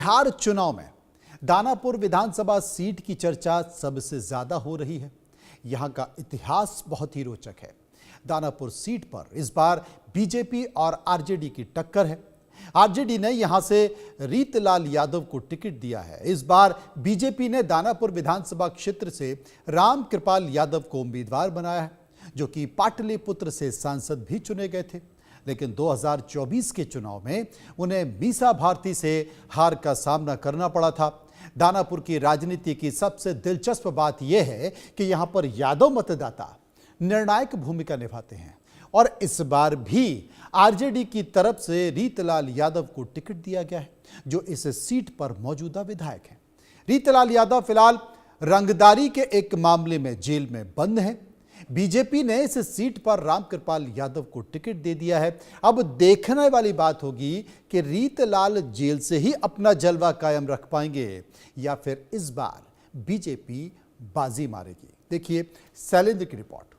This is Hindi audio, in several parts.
बिहार चुनाव में दानापुर विधानसभा सीट की चर्चा सबसे ज्यादा हो रही है। यहां का इतिहास बहुत ही रोचक है। दानापुर सीट पर इस बार बीजेपी और आरजेडी की टक्कर है। आरजेडी ने यहां से रीतलाल यादव को टिकट दिया है। इस बार बीजेपी ने दानापुर विधानसभा क्षेत्र से राम कृपाल यादव को उम्मीदवार बनाया है, जो कि पाटलिपुत्र से सांसद भी चुने गए थे। लेकिन 2024 के चुनाव में उन्हें मीसा भारती से हार का सामना करना पड़ा था। दानापुर की राजनीति की सबसे दिलचस्प बात यह है कि यहां पर यादव मतदाता निर्णायक भूमिका निभाते हैं और इस बार भी आरजेडी की तरफ से रीतलाल यादव को टिकट दिया गया है, जो इस सीट पर मौजूदा विधायक हैं। रीतलाल यादव फिलहाल रंगदारी के एक मामले में जेल में बंद हैं। बीजेपी ने इस सीट पर रामकृपाल यादव को टिकट दे दिया है। अब देखने वाली बात होगी कि रीतलाल जेल से ही अपना जलवा कायम रख पाएंगे या फिर इस बार बीजेपी बाजी मारेगी। देखिए शैलेंद्र की रिपोर्ट।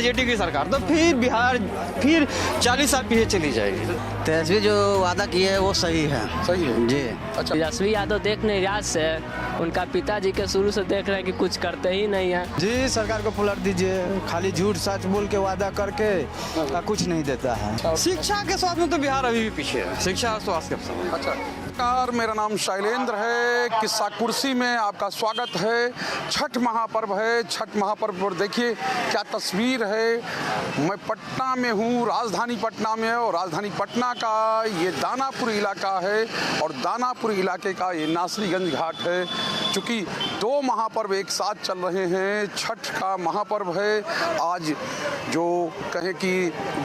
जेडी की सरकार तो फिर बिहार फिर 40 साल पीछे चली जाएगी। तेजस्वी जो वादा किए वो सही है। सही है जी। अच्छा, तेजस्वी यादव देख नहीं राज से उनका पिताजी के शुरू से देख रहे हैं कि कुछ करते ही नहीं है। जी सरकार को पलट दीजिए, खाली झूठ सच बोल के वादा करके कुछ नहीं देता है। शिक्षा के स्वास्थ्य में तो बिहार अभी भी पीछे है। शिक्षा और स्वास्थ्य के स्वास्थ्य। अच्छा नमस्कार, मेरा नाम शैलेंद्र है। किस्सा कुर्सी में आपका स्वागत है। छठ महापर्व है। छठ महापर्व पर देखिए क्या तस्वीर है। मैं पटना में हूँ, राजधानी पटना में, और राजधानी पटना का ये दानापुर इलाका है और दानापुर इलाके का ये नासरीगंज घाट है। चूँकि दो महापर्व एक साथ चल रहे हैं। छठ का महापर्व है आज, जो कहें कि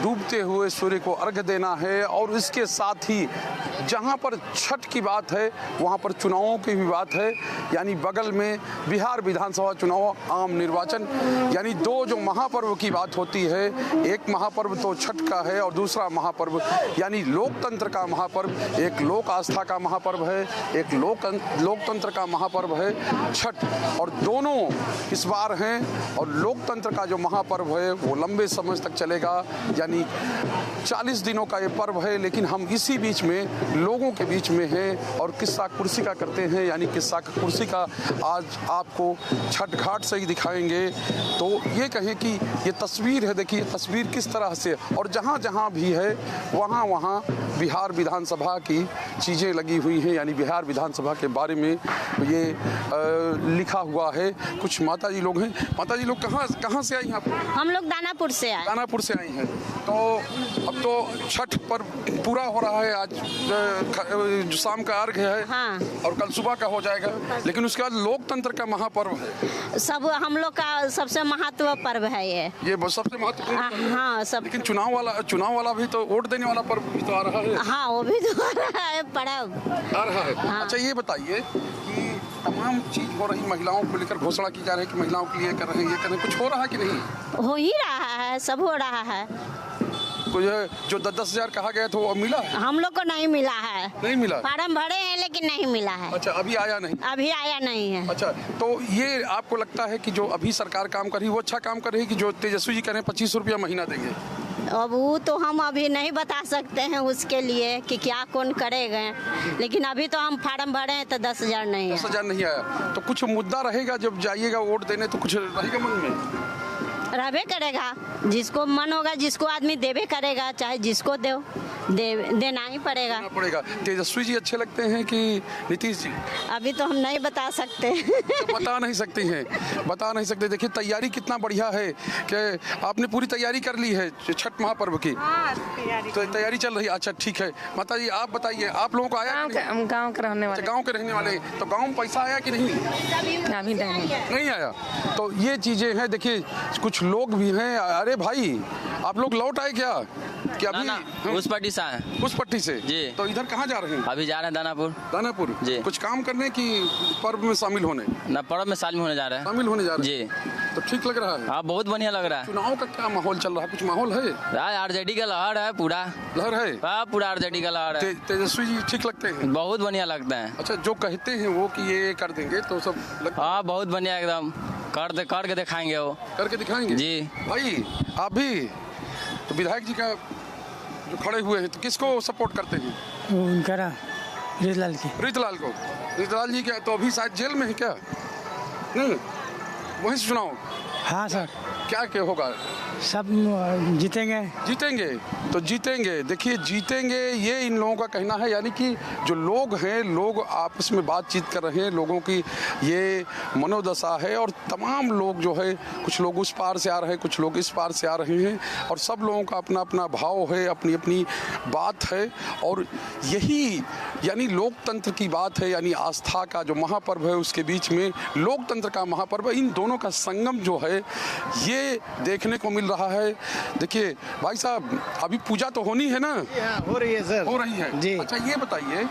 डूबते हुए सूर्य को अर्घ्य देना है, और इसके साथ ही जहाँ पर छठ की बात है वहाँ पर चुनावों की भी बात है। यानी बगल में बिहार विधानसभा चुनाव, आम निर्वाचन, यानी दो जो महापर्व की बात होती है। एक महापर्व तो छठ का है और दूसरा महापर्व यानी लोकतंत्र का महापर्व। एक लोक आस्था का महापर्व है, एक लोकतंत्र का महापर्व है छठ, और दोनों इस बार हैं। और लोकतंत्र का जो महापर्व है वो लंबे समय तक चलेगा, यानी 40 दिनों का ये पर्व है। लेकिन हम इसी बीच में लोगों के बीच में हैं और किस्सा कुर्सी का करते हैं, यानी किस्सा कुर्सी का आज आपको छठ घाट से ही दिखाएंगे। तो ये कहें कि ये तस्वीर है, देखिए तस्वीर किस तरह से, और जहाँ जहाँ भी है वहाँ वहाँ बिहार विधानसभा की चीज़ें लगी हुई हैं, यानी बिहार विधानसभा के बारे में ये लिखा हुआ है। कुछ माता जी लोग हैं। माता जी लोग कहाँ से आई हैं आप? हम लोग दानापुर से आए। दानापुर से आई हैं। तो अब तो छठ पर पूरा हो रहा है, आज जो शाम का अर्घ है। हाँ। और कल सुबह का हो जाएगा। लेकिन उसके बाद लोकतंत्र का महापर्व है। सब हम लोग का सबसे महत्व पर्व है ये सबसे महत्वपूर्ण। हाँ सब। लेकिन चुनाव वाला भी तो, वोट देने वाला पर्व भी तो आ रहा है। हाँ वो भी तो आ रहा है, पर्व आ रहा है। हाँ। अच्छा ये बताइए कि तमाम चीज हो रही, महिलाओं को लेकर घोषणा की जा रही है कि महिलाओं के लिए कर रहे हैं, ये कर रहे हैं, कुछ हो रहा है कि नहीं? हो ही रहा है, सब हो रहा है। कुछ जो 10,000 कहा गया था वो मिला है? हम लोग को नहीं मिला है। नहीं मिला? फार्म भरे हैं लेकिन नहीं मिला है। अच्छा, अभी आया नहीं? अभी आया नहीं है। अच्छा, तो ये आपको लगता है कि जो अभी सरकार काम कर रही है वो अच्छा काम कर रही है कि जो तेजस्वी जी कह रहे हैं 25 रुपया महीना देंगे? अब वो तो हम अभी नहीं बता सकते हैं उसके लिए कि क्या कौन करेगा। लेकिन अभी तो हम फार्म भरे हैं तो 10,000 नहीं है। 10,000 नहीं आया तो कुछ मुद्दा रहेगा जब जाइएगा वोट देने, तो कुछ रहेगा मन में? रहबे करेगा, जिसको मन होगा, जिसको आदमी देवे करेगा, चाहे जिसको देना ही पड़ेगा। तेजस्वी जी अच्छे लगते हैं कि नीतीश जी? अभी तो हम नहीं बता सकते। बता नहीं सकते। देखिए तैयारी कितना बढ़िया है कि आपने पूरी तैयारी कर ली है छठ महापर्व की। तो तैयारी चल रही है। अच्छा ठीक है। माता जी आप बताइए, आप लोगों को आया? गाँव के रहने वाले। गाँव के रहने वाले, तो गाँव में पैसा आया कि नहीं? अभी नहीं आया। तो ये चीजें हैं। देखिए कुछ लोग भी हैं। अरे भाई आप लोग लौट आए क्या? अभी उस पट्टी से आए। उस पट्टी से जी। तो इधर कहाँ जा रहे हैं? अभी जा रहे हैं दानापुर जी। कुछ काम करने की पर्व में शामिल होने? ना, पर्व में शामिल होने जा रहे हैं जी। तो ठीक लग रहा है? हाँ बहुत बढ़िया लग रहा है। चुनाव का क्या माहौल चल रहा है? कुछ माहौल है? आरजेडी का लहर है, पूरा लहर है। हाँ पूरा आरजेडी का लहर है। तेजस्वी जी ठीक लगते हैं? बहुत बढ़िया लगता है। अच्छा, जो कहते हैं वो कि ये कर देंगे तो सब हाँ बहुत बढ़िया एकदम कर के दिखाएंगे वो। करके दिखाएंगे जी। भाई आप भी तो विधायक जी का जो खड़े हुए हैं तो किसको सपोर्ट करते हैं? उनका रीतलाल की। रीतलाल जी क्या तो अभी शायद जेल में है क्या? नहीं वहीं से चुनाव हाँ सर, क्या होगा? सब जीतेंगे तो जीतेंगे। देखिए जीतेंगे ये इन लोगों का कहना है, यानी कि जो लोग हैं लोग आपस में बातचीत कर रहे हैं, लोगों की ये मनोदशा है और तमाम लोग जो है कुछ लोग उस पार से आ रहे हैं, कुछ लोग इस पार से आ रहे हैं और सब लोगों का अपना अपना भाव है, अपनी अपनी बात है और यही यानी लोकतंत्र की बात है, यानी आस्था का जो महापर्व है उसके बीच में लोकतंत्र का महापर्व, इन दोनों का संगम जो है ये देखने को मिल रहा है। देखिए भाई साहब अभी पूजा तो होनी है ना? हो रही है सर। हो रही है जी। अच्छा ये बताइए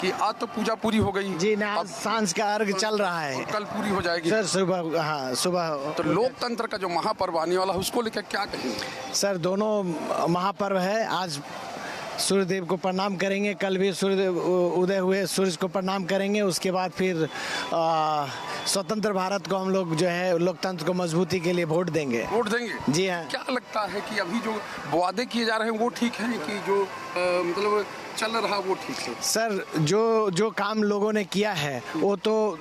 कि आज तो पूजा पूरी हो गई जी ना, आज सांझ का अर्घ चल रहा है, कल पूरी हो जाएगी सर सुबह। हाँ सुबह। तो लोकतंत्र का जो महापर्व आने वाला है उसको लेकर क्या कहेंगे? सर दोनों महापर्व है, आज सूर्यदेव को प्रणाम करेंगे, कल भी सूर्यदेव उदय हुए सूरज को प्रणाम करेंगे, उसके बाद फिर स्वतंत्र भारत को हम लोग जो है लोकतंत्र को मजबूती के लिए वोट देंगे। जी हाँ। क्या लगता है कि अभी जो वादे किए जा रहे हैं वो ठीक है कि जो मतलब चल रहा वो ठीक है? सर जो काम लोगों ने किया है वो तो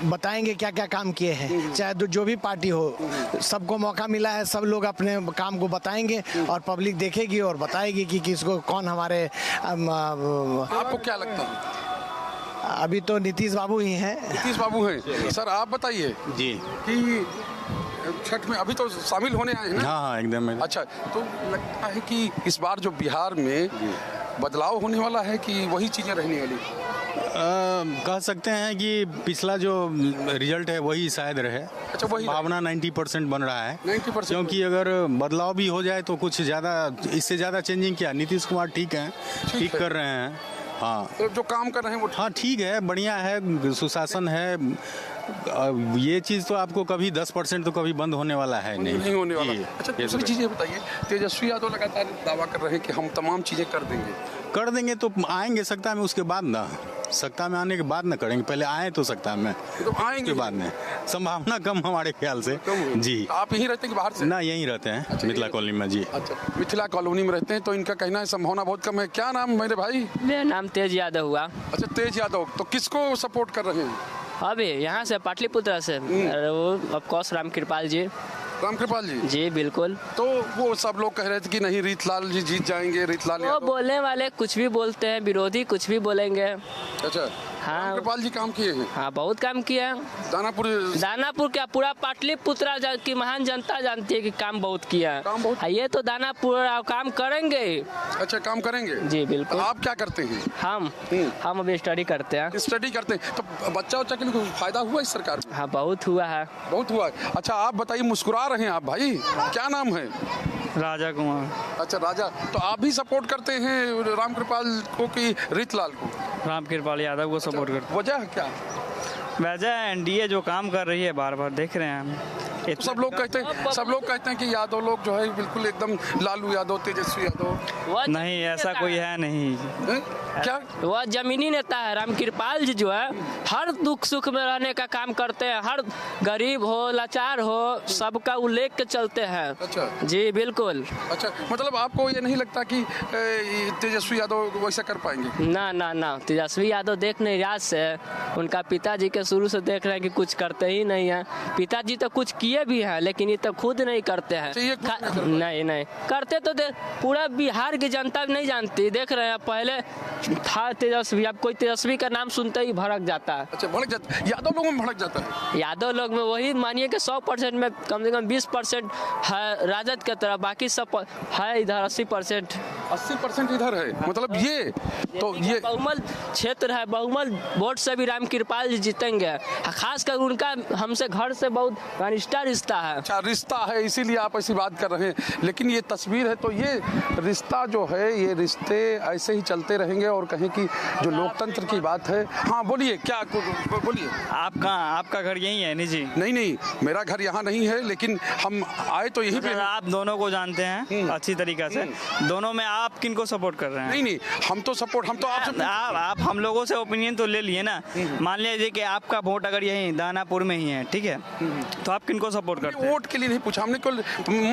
बताएंगे क्या क्या काम किए हैं, चाहे जो भी पार्टी हो, सबको मौका मिला है, सब लोग अपने काम को बताएंगे और पब्लिक देखेगी और बताएगी कि किसको कौन हमारे आपको क्या लगता है? अभी तो नीतीश बाबू ही हैं। नीतीश बाबू हैं। सर आप बताइए जी कि छठ में अभी तो शामिल होने आए हैं ना? हाँ एकदम। अच्छा तो लगता है कि इस बार जो बिहार में बदलाव होने वाला है कि वही चीजें रहने वाली? कह सकते हैं कि पिछला जो रिजल्ट है वही शायद रहे। अच्छा वही भावना 90% बन रहा है 90%। क्योंकि अगर बदलाव भी हो जाए तो कुछ ज़्यादा इससे ज़्यादा चेंजिंग क्या, नीतीश कुमार ठीक है, ठीक कर रहे हैं। हाँ तो जो काम कर रहे हैं वो हाँ ठीक है, बढ़िया है, सुशासन है। ये चीज़ तो आपको कभी 10% तो कभी बंद होने वाला है नहीं होने वाला। अच्छा दूसरी चीज़ें बताइए, तेजस्वी यादव लगातार दावा कर रहे हैं कि हम तमाम चीज़ें कर देंगे तो आएंगे सत्ता में, उसके बाद ना सत्ता में आने के बाद ना करेंगे, पहले आए तो सत्ता में तो आएंगे बाद में संभावना कम हमारे ख्याल से। जी आप यहीं रहते हैं कि बाहर से? ना यहीं रहते हैं। अच्छा, मिथिला कॉलोनी में। जी अच्छा मिथिला कॉलोनी में रहते हैं तो इनका कहना है संभावना बहुत कम है। क्या नाम मेरे भाई? मेरा नाम तेज यादव हुआ। अच्छा तेज यादव, तो किसको सपोर्ट कर रहे हैं? अभी यहाँ से पाटलिपुत्र से वो ऑफकोर्स राम कृपाल जी। राम कृपाल जी? जी बिल्कुल। तो वो सब लोग कह रहे थे कि नहीं रीतलाल जी जीत जाएंगे, रीतलाल वो बोलने वाले कुछ भी बोलते हैं, विरोधी कुछ भी बोलेंगे। अच्छा हाँ राम कृपाल जी काम किए हैं? हाँ बहुत काम किया है। दानापुर क्या पूरा पाटलिपुत्र की महान जनता जानती है कि काम बहुत किया है। काम बहुत? ये तो दानापुर काम करेंगे। अच्छा काम करेंगे? जी बिल्कुल। आप क्या करते हैं? हम अभी स्टडी करते हैं। स्टडी करते हैं तो बच्चा के लिए फायदा हुआ इस सरकार में? हाँ बहुत हुआ है। बहुत हुआ है। अच्छा आप बताइए, मुस्कुरा रहे हैं आप भाई, क्या नाम है? राजा कुमार। अच्छा राजा, तो आप भी सपोर्ट करते हैं राम कृपाल को कि रीतलाल को? राम कृपाल यादव को सपोर्ट करते। वजह क्या? वजह एनडीए जो काम कर रही है बार बार देख रहे हैं हम। सब लोग कहते हैं कि यादव लोग जो है बिल्कुल एकदम लालू यादव, तेजस्वी यादव। नहीं ऐसा कोई है नहीं। क्या? वह जमीनी नेता है। राम कृपाल जी जो है हर दुख सुख में रहने का काम करते हैं, हर गरीब हो लाचार हो सबका उल्लेख के चलते हैं। अच्छा जी बिल्कुल। अच्छा मतलब आपको ये नहीं लगता कि तेजस्वी यादव वैसा कर पाएंगे? ना तेजस्वी यादव देख नहीं राज से उनका पिताजी के शुरू से देख रहे हैं कि कुछ करते ही नहीं है। पिताजी तो कुछ किए भी हैं लेकिन ये तो खुद नहीं करते हैं। नहीं करते तो पूरा बिहार की जनता नहीं जानती। देख रहे हैं पहले था तेजस्वी, अब कोई तेजस्वी का नाम सुनते ही भड़क जाता है। अच्छा भड़क जाता है, यादव लोगों में भड़क जाता है। यादव लोग में वही मानिए कि 100% में कम से कम 20% है राजद की तरफ, बाकी सब है इधर 80% इधर है। मतलब ये तो ये बहुमत क्षेत्र है, बहुमत वोट से भी राम कृपाल जी जीतेंगे। खासकर उनका हमसे घर से बहुत घनिष्ठ रिश्ता है। अच्छा रिश्ता है इसीलिए आप ऐसी बात कर रहे हैं, लेकिन ये तस्वीर है तो ये रिश्ता जो है ये रिश्ते ऐसे ही चलते रहेंगे और कहें कि जो लोकतंत्र की बात है। हाँ बोलिए, क्या बोलिए। आपका घर यही है नहीं जी? नहीं मेरा घर यहाँ नहीं है, लेकिन हम आए तो यहीं पे। आप दोनों को जानते हैं अच्छी तरीके से, दोनों में आप किनको सपोर्ट कर रहे हैं? नहीं हम तो आप हम लोगों से ओपिनियन तो ले लिए ना। मान लीजिए कि आपका वोट अगर यही दानापुर में ही है, ठीक है, तो आप किनको किसको सपोर्ट करते हैं? वोट के लिए नहीं पूछा हमने, केवल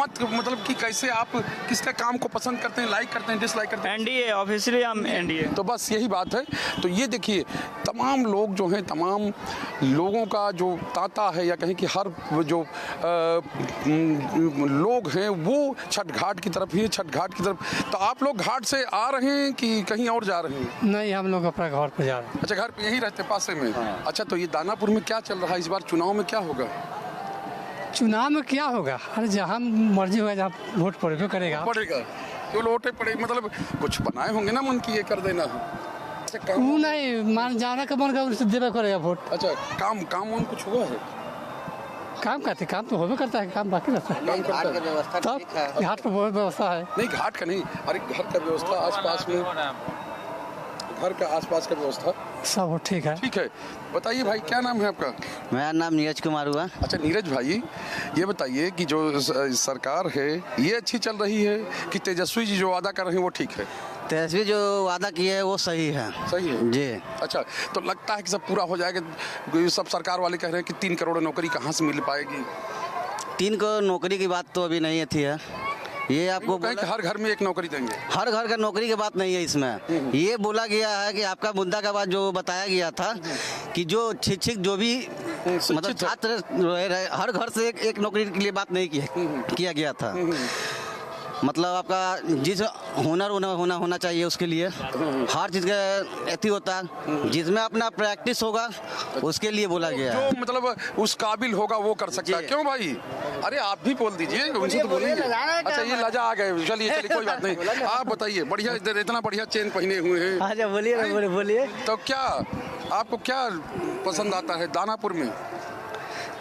मत मतलब कि कैसे आप किसका काम को पसंद करते हैं, लाइक करते हैं, डिसलाइक करते हैं। एनडीए, ऑब्वियसली हम एनडीए। तो बस यही बात है। तो ये देखिए तमाम लोग जो हैं, तमाम लोगों का जो तांता है या कहें कि हर जो लोग हैं वो छठ घाट की तरफ ही है, छठ घाट की तरफ। तो आप लोग घाट से आ रहे हैं कि कहीं और जा रहे हैं? नहीं, हम लोग अपना घर पे जा रहे हैं। अच्छा, घर पे यहीं रहते पासे में? अच्छा, तो ये दानापुर में क्या चल रहा है इस बार चुनाव में, क्या होगा? चुनाव में क्या होगा? अरे जहाँ मर्जी होगा, जहाँ वोट पड़ेगा पड़ेगा केवल वोटे पड़े, मतलब कुछ बनाए होंगे ना मन की ये कर देना। अच्छा, काम वो नहीं मान जाना का मन का उससे देना करेगा वोट। अच्छा, काम कुछ हुआ है? काम करते, काम तो होबे करता है, काम बाकी रहता है। काम करता है। तब घाट पर बहुत व्यवस्था है। नहीं, घाट का नहीं, अरे घर का व्यवस्था आसपास में, घर का आसपास का व्यवस्था सब ठीक है। ठीक है। बताइए भाई, क्या नाम है आपका? मेरा नाम नीरज कुमार हुआ। अच्छा नीरज भाई, ये बताइए कि जो सरकार है ये अच्छी चल रही है कि तेजस्वी जी जो वादा कर रहे हैं वो ठीक है? तेजस्वी जो वादा किए है वो सही है। सही है जी। अच्छा, तो लगता है कि सब पूरा हो जाएगा? सब सरकार वाले कह रहे हैं कि 3 करोड़ नौकरी कहाँ से मिल पाएगी? 3 करोड़ नौकरी की बात तो अभी नहीं थी है। ये आपको कहें कि हर घर में एक नौकरी देंगे। हर घर का नौकरी की बात नहीं है इसमें। ये बोला गया है कि आपका मुद्दा का बात जो बताया गया था कि जो शिक्षक जो भी मतलब छात्र रहे, हर घर से एक नौकरी के लिए बात नहीं किया गया था। मतलब आपका जिस हुनर होना चाहिए उसके लिए हर चीज़ का एथी होता है, जिसमें अपना प्रैक्टिस होगा उसके लिए बोला गया है। जो मतलब उस काबिल होगा वो कर सकता है। क्यों भाई? अरे आप भी बोल दीजिए, उनसे तो बोलेंगे। अच्छा, ये लजा आ गए। चलिए कोई बात नहीं। आप बताइए, बढ़िया इतना बढ़िया चेन पहने हुए हैं। अच्छा बोलिए। तो क्या आपको क्या पसंद आता है दानापुर में?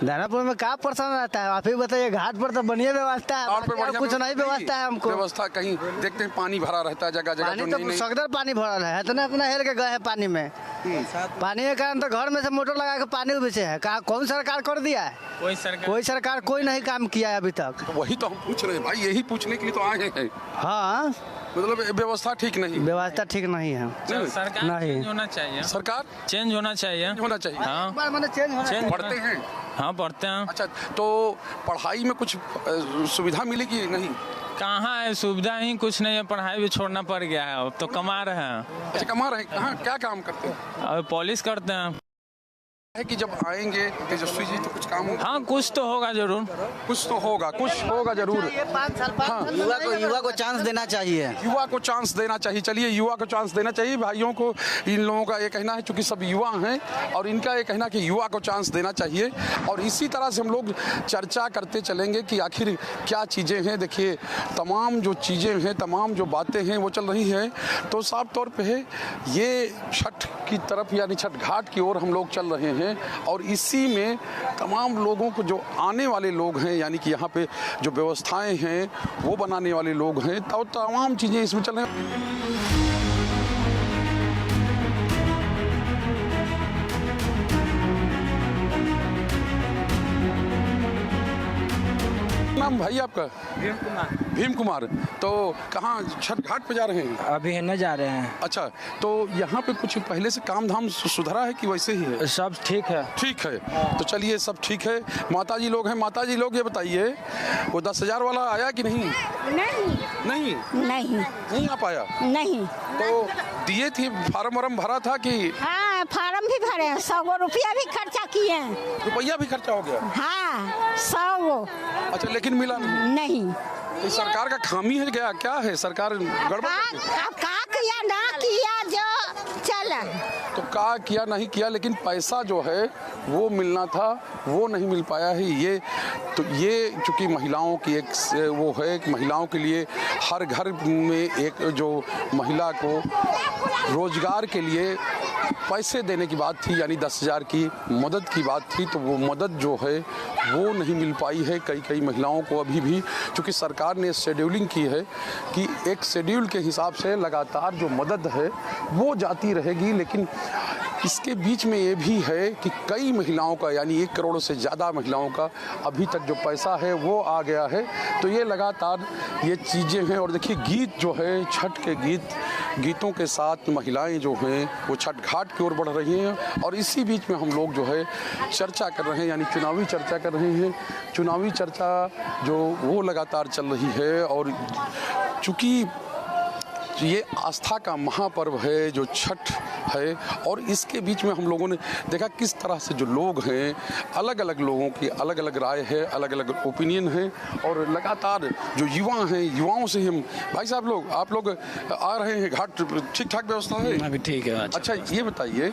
दानापुर में क्या पसंद आता है आप ही बताइए। घाट पर तो बढ़िया व्यवस्था है, कुछ नहीं व्यवस्था है हमको। व्यवस्था कहीं देखते हैं पानी भरा रहता है जगह जगह। पानी तो सगदर पानी भरल है, इतना हेर के गए हैं पानी में। पानी के कारण तो घर में से मोटर लगा के पानी उबेचे है। कौन सरकार कर दिया है? कोई सरकार कोई नहीं काम किया है अभी तक। तो वही तो हम पूछ रहे हैं भाई, यही पूछने के लिए तो आए हैं। हाँ, मतलब व्यवस्था ठीक नहीं, व्यवस्था ठीक नहीं है। सरकार नहीं चेंज होना चाहिए। सरकार चेंज होना चाहिए। हाँ, चेंज पढ़ते हैं। हाँ, पढ़ते हैं। अच्छा, तो पढ़ाई में कुछ सुविधा मिलेगी? नहीं, कहाँ है सुविधा ही कुछ नहीं है। पढ़ाई भी छोड़ना पड़ गया है, अब तो कमा रहे हैं। अच्छा, कमा रहे हैं। कहाँ क्या काम करते हैं? अब पॉलिश करते हैं। है कि जब आएंगे तेजस्वी जी तो कुछ काम होगा। हाँ, कुछ तो होगा जरूर। कुछ तो होगा, कुछ होगा जरूर। हाँ, युवा को चांस देना चाहिए। युवा को चांस देना चाहिए। चलिए, युवा को चांस देना चाहिए। भाइयों को, इन लोगों का ये कहना है, चूंकि सब युवा हैं और इनका ये कहना कि युवा को चांस देना चाहिए। और इसी तरह से हम लोग चर्चा करते चलेंगे कि आखिर क्या चीज़ें हैं। देखिए, तमाम जो चीज़ें हैं, तमाम जो बातें हैं वो चल रही हैं। तो साफ तौर पे है ये छठ की तरफ यानी छठ घाट की ओर हम लोग चल रहे हैं। और इसी में तमाम लोगों को, जो आने वाले लोग हैं यानी कि यहाँ पे जो व्यवस्थाएं हैं वो बनाने वाले लोग हैं, तो तमाम चीज़ें इसमें चल रही हैं। नाम भाई आपका? भीम कुमार। तो कहाँ छठ घाट पे जा रहे हैं? अभी न जा रहे हैं। अच्छा, तो यहाँ पे कुछ पहले से काम धाम सुधरा है कि वैसे ही है? सब ठीक है। ठीक है, तो चलिए सब ठीक है। माता जी लोग हैं, माता जी लोग ये बताइए वो 10,000 वाला आया कि नहीं? नहीं आ पाया। नहीं। तो दिए थी, फार्म वार्म भरा था कि? हाँ, फार्म भी भरे, 100 रुपया भी खर्चा किए। रुपया भी खर्चा हो गया? हाँ, 100। अच्छा, लेकिन मिला नहीं? तो सरकार का खामी है क्या? क्या है सरकार गड़बड़? का किया ना किया जो चला। तो का किया नहीं किया, लेकिन पैसा जो है वो मिलना था वो नहीं मिल पाया है। ये चूँकि महिलाओं की एक वो है कि महिलाओं के लिए हर घर में एक जो महिला को रोजगार के लिए पैसे देने की बात थी, यानी 10,000 की मदद की बात थी, तो वो मदद जो है वो नहीं मिल पाई है कई महिलाओं को अभी भी। क्योंकि सरकार ने शेड्यूलिंग की है कि एक शेड्यूल के हिसाब से लगातार जो मदद है वो जाती रहेगी, लेकिन इसके बीच में ये भी है कि कई महिलाओं का यानी 1 करोड़ से ज़्यादा महिलाओं का अभी तक जो पैसा है वो आ गया है। तो ये लगातार ये चीज़ें हैं। और देखिए गीत जो है छठ के गीतों के साथ महिलाएं जो हैं वो छठ घाट की ओर बढ़ रही हैं। और इसी बीच में हम लोग जो है चर्चा कर रहे हैं यानी चुनावी चर्चा कर रहे हैं। चुनावी चर्चा जो वो लगातार चल रही है। और चूँकि ये आस्था का महापर्व है जो छठ है और इसके बीच में हम लोगों ने देखा किस तरह से जो लोग हैं अलग अलग लोगों की अलग अलग राय है, अलग अलग ओपिनियन है। और लगातार जो युवा हैं युवाओं से हम भाई साहब लोग आप लोग आ रहे हैं घाट, ठीक ठाक व्यवस्था है? अभी ठीक है। अच्छा ये बताइए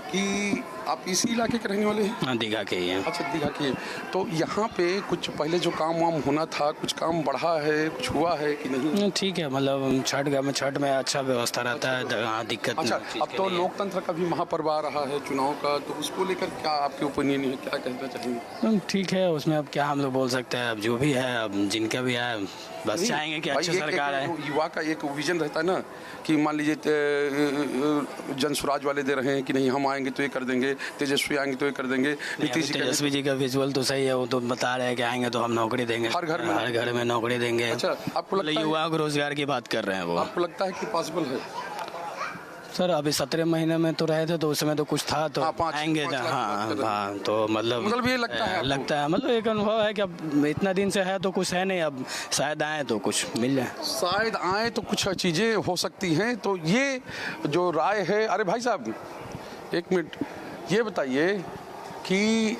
कि आप इसी इलाके के रहने वाले हैं? हाँ, दीघा के ही हैं। अच्छा दीघा के। तो यहाँ पे कुछ पहले जो काम वाम होना था कुछ काम बढ़ा है, कुछ हुआ है कि नहीं? ठीक है, मतलब छठ में अच्छा व्यवस्था रहता है, हाँ दिक्कत अच्छा अब तो लोकतंत्र का भी महापर्व आ रहा है चुनाव का, तो उसको लेकर क्या आपके ओपिनियन है, क्या कहना चाहेंगे? ठीक है, उसमें अब क्या हम लोग बोल सकते हैं, अब जो भी है अब जिनका भी है बस चाहेंगे कि अच्छी सरकार है। युवा का एक विजन रहता है ना कि मान लीजिए जन स्वराज वाले दे रहे हैं कि नहीं हम आएंगे तो ये कर देंगे, तेजस्वी आएंगे तो ये कर देंगे। तेजस्वी जी का विजुअल तो सही है, वो तो बता रहे हैं कि आएंगे तो हम नौकरी देंगे, हर घर में नौकरी देंगे। अच्छा आपको लगता है युवा को रोजगार की बात कर रहे हैं वो? आपको लगता है कि पॉसिबल है? सर अभी 17 महीने में तो रहे थे तो उस समय तो कुछ था तो आएंगे। हाँ तो मतलब ये लगता है मतलब एक अनुभव है कि अब इतना दिन से है तो कुछ है नहीं, अब शायद आए तो कुछ मिल जाए, शायद आए तो कुछ चीज़ें हो सकती हैं। तो ये जो राय है, अरे भाई साहब एक मिनट ये बताइए कि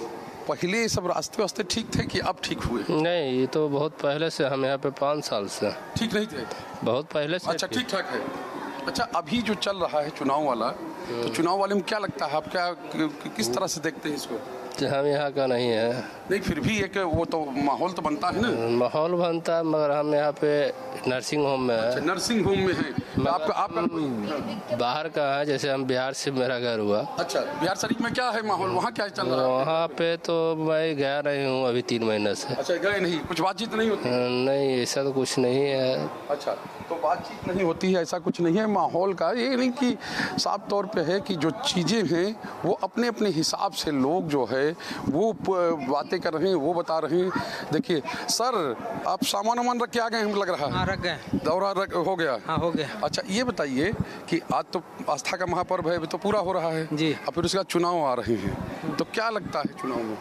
पहले सब रास्ते वास्ते ठीक थे कि अब ठीक हुए? नहीं, ये तो बहुत पहले से, हम यहाँ पे 5 साल से ठीक नहीं थे, बहुत पहले से। अच्छा ठीक ठाक है। अच्छा अभी जो चल रहा है चुनाव वाला, तो चुनाव वाले में क्या लगता है, आप क्या किस तरह से देखते हैं इसको? हम यहाँ का नहीं है। नहीं फिर भी एक वो तो माहौल तो बनता है ना? माहौल बनता है मगर हम यहाँ पे नर्सिंग होम में है। अच्छा, नर्सिंग होम में है। आपका बाहर का है, जैसे हम बिहार से मेरा घर हुआ। अच्छा बिहार शरीफ में क्या है माहौल, वहाँ क्या चल रहा है? वहाँ पे तो मैं गया नहीं हूँ अभी 3 महीने से। अच्छा गए नहीं, कुछ बातचीत नहीं होती? नहीं ऐसा तो कुछ नहीं है। अच्छा तो बातचीत नहीं होती है, ऐसा कुछ नहीं है माहौल का। ये नहीं कि साफ तौर पे है कि जो चीज़ें हैं वो अपने अपने हिसाब से लोग जो है वो बातें कर रहे हैं, वो बता रहे हैं। देखिए सर आप सामान रख के आ गए हम लग रहा है? हाँ रख गए। दौरा हो गया? हाँ हो गया। अच्छा ये बताइए कि आज तो आस्था का महापर्व है, तो पूरा हो रहा है जी, और फिर उसके बाद चुनाव आ रहे हैं, तो क्या लगता है चुनाव में?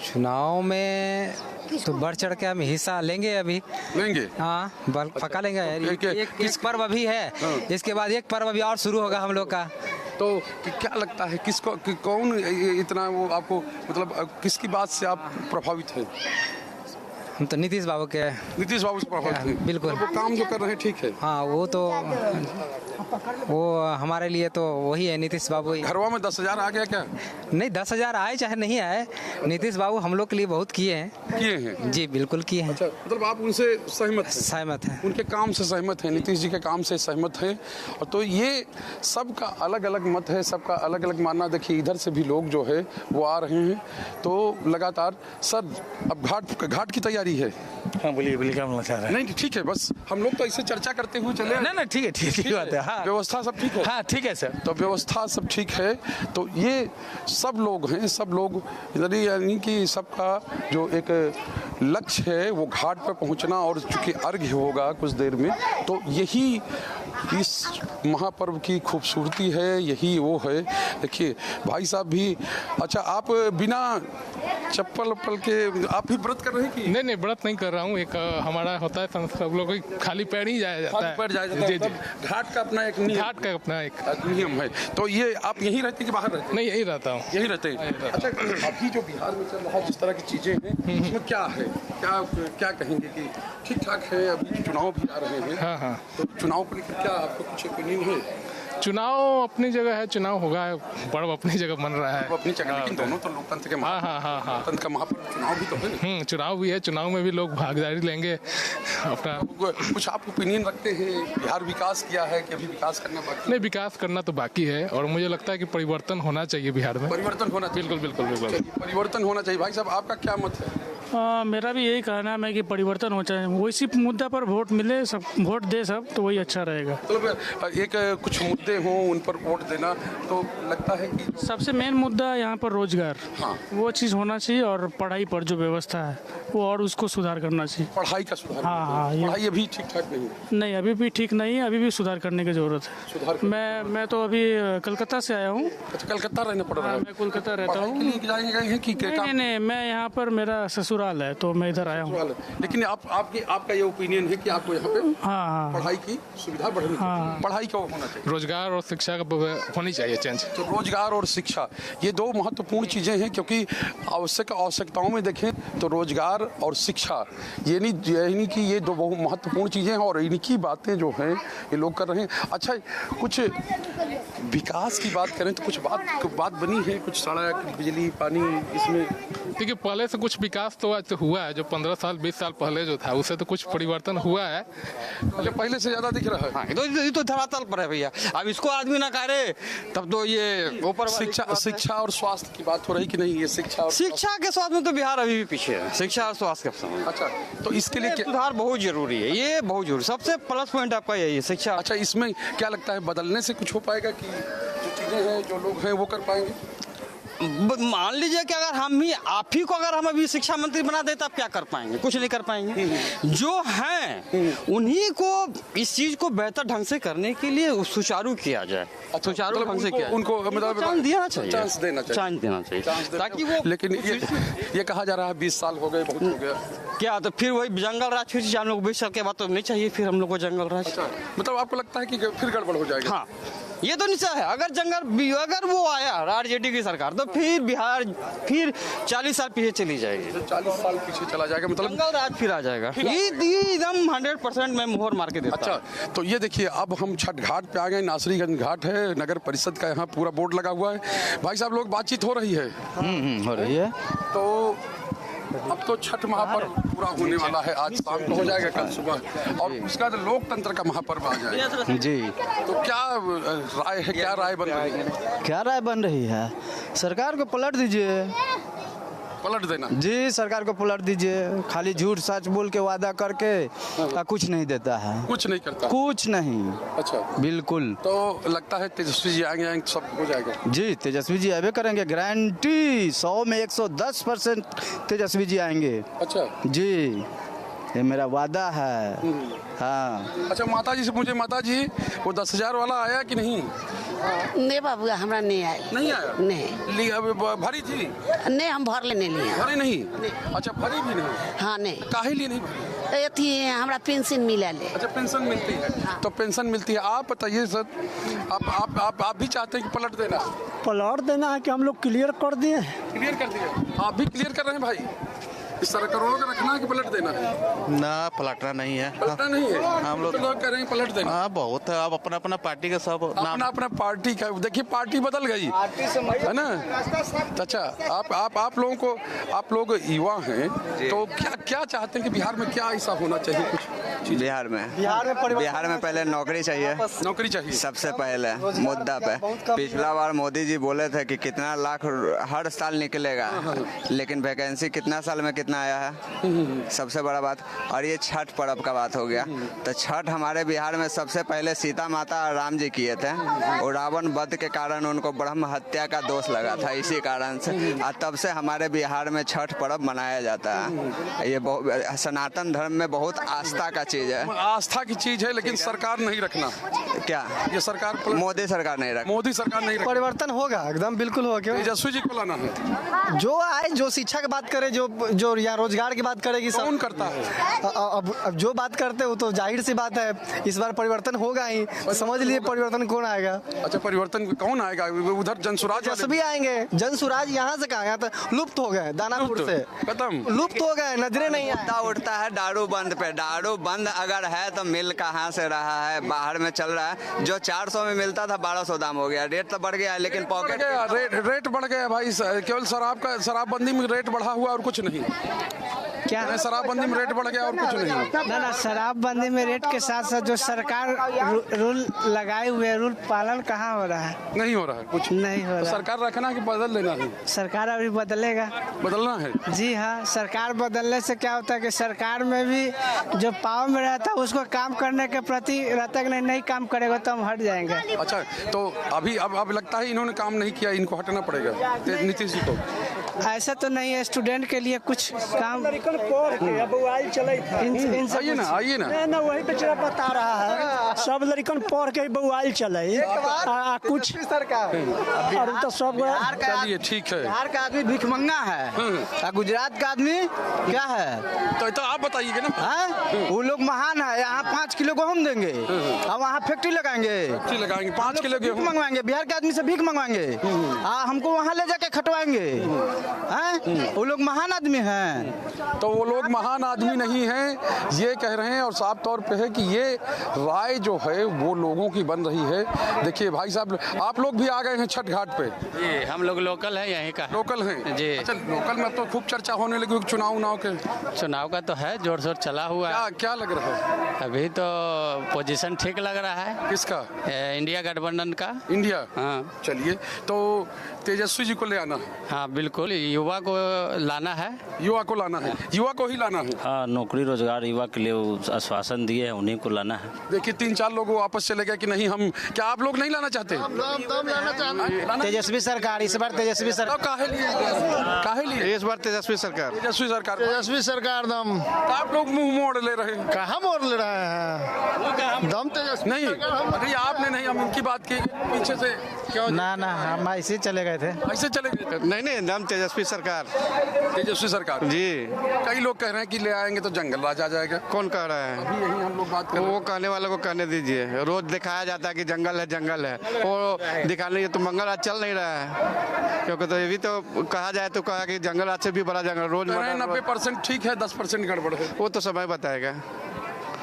चुनाव में तो बढ़ चढ़ के हम हिस्सा लेंगे, अभी लेंगे। हाँ पक्का लेंगे। एक पर्व अभी है, इसके बाद एक पर्व अभी और शुरू होगा हम लोग का। तो क्या लगता है किसको कौन इतना वो आपको मतलब किसकी बात से आप प्रभावित हैं? हम तो नीतीश बाबू से प्रभावित हैं। बिल्कुल, वो काम जो कर रहे हैं ठीक है। हाँ वो हमारे लिए तो वही है, नीतीश बाबू। घरवा में 10,000 आ गया क्या? नहीं 10,000 आए चाहे नहीं आए, नीतीश बाबू हम लोग के लिए बहुत किए हैं जी, बिल्कुल किए हैं। अच्छा मतलब आप उनसे सहमत हैं? उनके काम से सहमत हैं, नीतीश जी के काम से सहमत हैं। और तो ये सबका अलग अलग मत है, सबका अलग अलग मानना। देखिए इधर से भी लोग जो है वो आ रहे हैं, तो लगातार। सर अब घाट की तैयारी है? हाँ बोलिए क्या बोलना चाह रहे हैं? नहीं ठीक है, बस हम लोग तो ऐसे चर्चा करते हुए चले। नहीं ठीक है बात है। हाँ व्यवस्था सब ठीक है? हाँ ठीक है सर। तो व्यवस्था सब ठीक है। तो ये सब लोग हैं, सब लोग इधर यानी कि सबका जो एक लक्ष्य है वो घाट पर पहुंचना, और चूंकि अर्घ्य होगा कुछ देर में, तो यही इस महापर्व की खूबसूरती है, यही वो है। देखिए भाई साहब भी, अच्छा आप बिना चप्पल के आप भी व्रत कर रहे हैं कि? नहीं व्रत नहीं कर रहा हूँ। एक हमारा होता है सब लोग खाली पैर ही जाया जाता है। घाट का अपना एक नियम है। तो ये आप यहीं रहते कि बाहर रहते हैं? नहीं यही रहता हूँ। यही रहते हैं। अच्छा अभी जो बिहार में चल रहा है जिस तरह की चीजें हैं उसमें क्या है, क्या कहेंगे कि ठीक ठाक है? अभी चुनाव भी आ रहे हैं। हाँ तो चुनाव को लेकर क्या आपको कुछ ओपिनियन है? चुनाव अपनी जगह है, चुनाव होगा, पर्व अपनी जगह बन रहा है। अपनी जगह, लेकिन दोनों तो लोकतंत्र के लोकतंत्र का महापर्व चुनाव भी तो है। चुनाव भी है, चुनाव में भी लोग भागीदारी लेंगे अपना। कुछ आप ओपिनियन रखते हैं, बिहार विकास किया है कि अभी विकास करना बाकी? नहीं विकास करना तो बाकी है, और मुझे लगता है कि परिवर्तन होना चाहिए बिहार में। परिवर्तन होना चाहिए? बिल्कुल। परिवर्तन होना चाहिए। भाई साहब आपका क्या मत है? मेरा भी यही कहना है कि परिवर्तन हो चाहे वैसी मुद्दा पर वोट मिले, सब वोट दे सब, तो वही अच्छा रहेगा। मतलब एक कुछ मुद्दे हों उन पर वोट देना तो लगता है कि सबसे मेन मुद्दा यहाँ पर रोजगार, हाँ, वो चीज़ होना चाहिए, और पढ़ाई पर जो व्यवस्था है वो और उसको सुधार करना चाहिए। पढ़ाई का सुधार, हाँ, पढ़ाई अभी ठीक ठाक नहीं है। नहीं, अभी भी ठीक नहीं है, अभी भी सुधार करने की जरूरत है। सुधार मैं तो अभी कलकत्ता से आया हूँ। अच्छा, कलकत्ता रहना पड़ रहा है? मैं कोलकाता रहता हूँ। नहीं, मैं यहाँ पर मेरा ससुराल है, तो मैं इधर आया हूँ। लेकिन आपका ये ओपिनियन है कि आपको यहाँ पे हाँ पढ़ाई की सुविधा बढ़नी चाहिए। पढ़ाई का होना चाहिए, रोजगार और शिक्षा का होनी चाहिए चेंज। तो रोजगार और शिक्षा ये दो महत्वपूर्ण चीजें हैं, क्योंकि आवश्यकताओं में देखें तो रोजगार और शिक्षा ये नहीं कि ये दो बहुत महत्वपूर्ण चीजें हैं, और इनकी बातें जो हैं ये लोग कर रहे हैं। अच्छा, कुछ विकास की बात करें तो कुछ बात बनी है, कुछ सड़क, बिजली, पानी, इसमें देखिए पहले से कुछ विकास तो आज हुआ है, जो 15 साल 20 साल पहले जो था उससे तो कुछ परिवर्तन हुआ है। अच्छा, पहले से ज्यादा दिख रहा है। हाँ, तो धरातल पर है भैया। अब इसको आदमी ना करे तब तो ये ऊपर शिक्षा और स्वास्थ्य की बात हो रही कि नहीं? ये शिक्षा के स्वास्थ्य में तो बिहार अभी भी पीछे है, शिक्षा और स्वास्थ्य के समय। अच्छा, तो इसके लिए सुधार बहुत जरूरी है, ये बहुत जरूरी, सबसे प्लस पॉइंट आपका यही है, शिक्षा। अच्छा, इसमें क्या लगता है बदलने से कुछ हो पाएगा कि जो चीजें हैं जो लोग हैं वो कर पाएंगे? मान लीजिए कि अगर आप ही को अगर हम अभी शिक्षा मंत्री बना देते, आप क्या कर पाएंगे? कुछ नहीं कर पाएंगे। जो हैं उन्हीं को इस चीज को बेहतर ढंग से करने के लिए सुचारू किया जाए, सुचारू ढंग से किया जाए। उनको मतलब चांस देना चाहिए, चांस देना चाहिए ताकि वो। लेकिन ये कहा जा रहा है 20 साल हो गए, बहुत हो गया क्या, तो फिर वही जंगल राज, फिर हम लोग 20 साल के बाद तो नहीं चाहिए फिर हम लोग को जंगल राज। अच्छा, मतलब आपको लगता है कि फिर गड़बड़ हो जाएगा? हाँ, ये तो निश्चय है। अगर वो आया आरजेडी की सरकार तो फिर बिहार फिर 40 साल पीछे चली जाएगी। 40 साल पीछे चला जाएगा, मतलब जंगल राज फिर आ जाएगा। ये एकदम 100% मैं मोहर मार के देता। अच्छा, तो ये देखिए अब हम छठ घाट पे आ गए। नासरीगंज घाट है, नगर परिषद का यहाँ पूरा बोर्ड लगा हुआ है। भाई साहब, लोग बातचीत हो रही है? हो रही है। तो अब तो छठ महापर्व पूरा होने वाला है, आज शाम को हो जाएगा, कल सुबह, और उसका तो लोकतंत्र का महापर्व आ जाएगा जी। तो क्या राय है, क्या राय बन रही है? क्या राय बन रही है? सरकार को पलट दीजिए। पलट देना जी, सरकार को पलट दीजिए। खाली झूठ सच बोल के वादा करके कुछ नहीं देता है, कुछ नहीं करता, कुछ नहीं। अच्छा, बिल्कुल। तो लगता है तेजस्वी जी आएंगे, सब हो जाएगा? जी, तेजस्वी जी आए करेंगे, गारंटी 100 में 110% तेजस्वी जी आएंगे। अच्छा जी, ये मेरा वादा है। हाँ। अच्छा, माता जी से पूछे, माता जी वो 10,000 वाला आया कि नहीं? नहीं बाबू, हमारा नहीं आया। नहीं आया? नहीं भरी थी? नहीं, हम भर लेने लिए। भरी नहीं? अच्छा, भरी भी नहीं? हाँ, नहीं। काहे लिए नहीं भरी? थी हमारा पेंशन मिला ले। अच्छा, पेंशन मिलती है। हाँ। तो पेंशन मिलती है। आप बताइए सर, आप भी चाहते हैं कि पलट देना है कि हम लोग क्लियर कर दिए? क्लियर कर दिए? आप भी क्लियर कर रहे हैं भाई? इस सरकारों का रखना है कि पलट देना है? ना, पलटना नहीं है। पलटना नहीं है? हम लोग कह रहे हैं पलट देना। हाँ, बहुत है। अब अपना पार्टी का सब अपना पार्टी का देखिए, पार्टी बदल गई है ना। अच्छा, आप लोगों को, आप लोग युवा हैं तो क्या चाहते हैं कि बिहार में क्या ऐसा होना चाहिए? कुछ बिहार में पहले नौकरी चाहिए। नौकरी चाहिए सबसे पहले मुद्दा पे। पिछला बार मोदी जी बोले थे कि कितना लाख हर साल निकलेगा, लेकिन वैकेंसी कितना साल में कितना आया है, सबसे बड़ा बात। और ये छठ पर्व का बात हो गया, तो छठ हमारे बिहार में सबसे पहले सीता माता और राम जी किए थे, और रावण वध के कारण उनको ब्रह्म हत्या का दोष लगा था, इसी कारण से और तब से हमारे बिहार में छठ पर्व मनाया जाता है। ये सनातन धर्म में बहुत आस्था का चीज है। आस्था की चीज है, लेकिन सरकार नहीं रखना। क्या ये सरकार मोदी सरकार नहीं रख मोदी सरकार नहीं रख परिवर्तन होगा, एकदम बिल्कुल होगा। क्यों? तेजस्वी जी को लाना है। जो आए, जो शिक्षा की बात करे, जो यहाँ रोजगार की बात करेगी, कौन करता है? अब जो बात करते हो तो जाहिर सी बात है इस बार परिवर्तन होगा ही। समझ लिए परिवर्तन कौन आएगा? अच्छा, परिवर्तन कौन आएगा? उधर जनसुराज भी आएंगे। जनसुराज यहाँ से कहाँ? यहाँ तो लुप्त हो गए, दानापुर से खत्म, लुप्त हो गए, नजरे नहीं मुद्दा उठता है दारू बंद पे। दारू बंद अगर है तो मिल कहाँ से रहा है? बाहर में चल रहा है। जो 400 में मिलता था 1200 दाम हो गया। रेट तो बढ़ गया, लेकिन पॉकेट रेट बढ़ गया भाई। केवल शराबबंदी में रेट बढ़ा हुआ और कुछ नहीं। क्या शराबबंदी में रेट बढ़ गया और कुछ नहीं? ना शराबबंदी में रेट के साथ साथ जो सरकार रूल लगाए हुए रूल पालन कहाँ हो रहा है? नहीं हो रहा है, कुछ नहीं हो रहा। सरकार रखना है कि बदल लेना है? सरकार अभी बदलेगा। बदलना है? जी हाँ, सरकार बदलने से क्या होता है कि सरकार में भी जो पावर में रहता है उसको काम करने के प्रति रहता है कि नहीं काम करेगा तो हम हट जाएंगे। अच्छा, तो अभी अब लगता है इन्होंने काम नहीं किया, इनको हटना पड़ेगा नीतीश जी को? ऐसा तो नहीं है, स्टूडेंट के लिए कुछ काम। आइए ना वही पे बता रहा है, सब लड़कन पढ़ के बउआइल चले कुछ सरकार तो सब। चलिए ठीक है। बिहार का आदमी भिखमंगा है, गुजरात का आदमी क्या है? तो आप बताइए ना। वो लोग महान है, यहाँ 5 किलो गेहूँ देंगे और वहाँ फैक्ट्री लगाएंगे 5 किलो गेहूँ मंगवाएंगे, बिहार के आदमी से भीख मंगवाएंगे, हमको वहाँ ले जाके खटवाएंगे। वो लोग महान आदमी हैं। तो वो लोग महान आदमी नहीं हैं, ये कह रहे हैं और साफ तौर पे है कि ये राय जो है वो लोगों की बन रही है। देखिए भाई साहब, आप लोग भी आ गए हैं छठ घाट पे? जी, हम लोग लोकल है, यहीं का लोकल हैं जी। अच्छा, लोकल में तो खूब चर्चा होने लगी चुनाव के। चुनाव का तो है, जोर शोर चला हुआ है। क्या लग रहा है अभी? तो पोजीशन ठीक लग रहा है। किसका? इंडिया गठबंधन का। इंडिया? हाँ। चलिए, तो तेजस्वी जी को ले आना है? हाँ बिल्कुल, युवा को लाना है। युवा को लाना है, युवा को ही लाना है। हाँ, नौकरी रोजगार युवा के लिए आश्वासन दिए हैं, उन्हीं को लाना है। देखिए 3-4 लोग वापस चले गए कि नहीं हम, क्या आप लोग नहीं लाना चाहते? तेजस्वी सरकार, इस बार तेजस्वी सरकार। काहे लिए इस बार तेजस्वी सरकार? तेजस्वी सरकार दम। आप लोग मुंह मोड़ ले रहे हैं। कहाँ मोड़ ले रहे हैं? दम तेजस्वी नहीं, अरे आपने नहीं, हम इनकी बात की पीछे से क्यों? ना हम ऐसे चले गए थे। ऐसे चले गए? नहीं, दम तेजस्वी सरकार। तेजस्वी सरकार जी। कई लोग कह रहे हैं कि ले आएंगे तो जंगल राज आ जाएगा। कौन कह रहा है? अभी यही हम लोग बात कर रहे हैं। वो कहने वाले को कहने दीजिए। रोज दिखाया जाता है कि जंगल है, वो दिखाने तो मंगल राज चल नहीं रहा है, क्योंकि तो ये भी तो कहा जाए तो कहा कि जंगल राज से भी बड़ा जंगल रोज 90% ठीक है, 10% गड़बड़ है। वो तो समय बताएगा,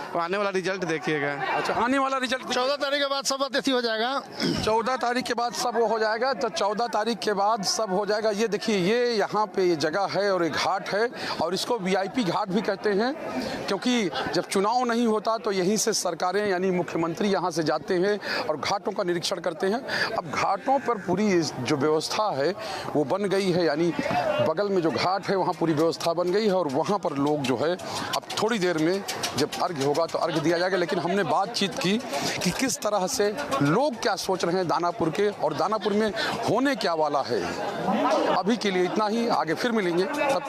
आने वाला रिजल्ट देखिएगा। अच्छा, आने वाला रिजल्ट 14 तारीख के बाद सब अतिथि हो जाएगा। 14 तारीख के बाद सब हो जाएगा। तो 14 तारीख के बाद सब हो जाएगा। ये देखिए, ये यहाँ पे ये जगह है और एक घाट है और इसको VIP घाट भी कहते हैं, क्योंकि जब चुनाव नहीं होता तो यहीं से सरकारें यानी मुख्यमंत्री यहाँ से जाते हैं और घाटों का निरीक्षण करते हैं। अब घाटों पर पूरी जो व्यवस्था है वो बन गई है, यानी बगल में जो घाट है वहाँ पूरी व्यवस्था बन गई है और वहाँ पर लोग जो है अब थोड़ी देर में जब अर्घ्य होगा तो अर्घ्य दिया जाएगा। लेकिन हमने बातचीत की कि किस तरह से लोग क्या सोच रहे हैं दानापुर के और दानापुर में होने क्या वाला है। अभी के लिए इतना ही, आगे फिर मिलेंगे, तब तक